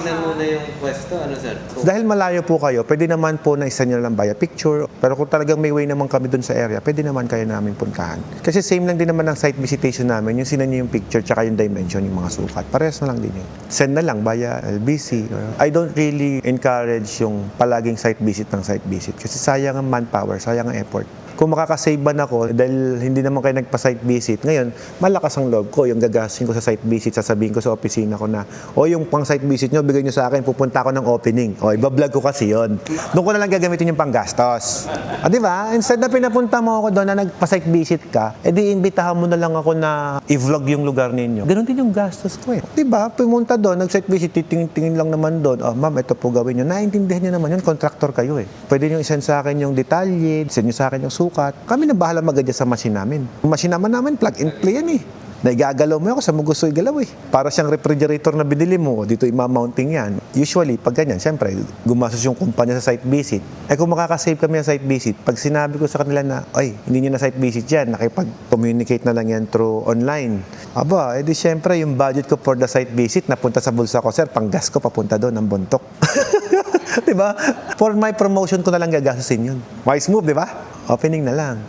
titignan muna yung pwesto, ano sir? So, Dahil malayo po kayo, pwede naman po na isa nyo lang via picture. Pero kung talagang may way naman kami dun sa area, pwede naman kayo namin puntahan. Kasi same lang din naman ang site visitation namin, yung sinan nyo yung picture tsaka yung dimension, yung mga sukat. Parehas na lang din yun. Send na lang via LBC. I don't really encourage yung palaging site visit ng site visit. Kasi sayang ang manpower, sayang ang effort. Kung makakasave ban ako, dahil hindi naman kayo nagpa-site visit, ngayon, malakas ang loob ko. Yung gagastusin ko sa site visit, sasabihin ko sa opisina ko na, o yung pang site visit nyo, bigay nyo sa akin, pupunta ako ng opening. O, ibablog ko kasi yon. Doon ko na lang gagamitin yung panggastos. Di ba? Instead na pinapunta mo ako doon na nagpa-site visit ka, edi imbitahan mo na lang ako na i-vlog yung lugar ninyo. Ganon din yung gastos ko eh. Di ba? Pumunta doon, nag-site visit, titingin lang naman doon. Oh, ma'am, ito po gawin nyo. Naintindihan nyo naman yun, contractor kayo eh. Pwede nyo isend sa akin yung detalye, send nyo sa akin yung sukat. Kami na bahala mag-adjust sa machine namin. Yung machine naman namin, plug and play yan eh. Naigagalaw mo ako sa mo gusto igalaw eh. Para siyang refrigerator na binili mo, dito ima-mounting yan. Usually, pag ganyan, siyempre, gumastos yung kumpanya sa site visit. Eh kung makakasave kami sa site visit, pag sinabi ko sa kanila na, ay, hindi nyo na site visit yan, nakipag-communicate na lang yan through online. Aba, edi siyempre, yung budget ko for the site visit, napunta sa bulsa ko, sir, panggas ko, papunta doon, ang buntok. Diba? For my promotion ko na lang gagastusin yun. Wise move, di ba? Opening na lang.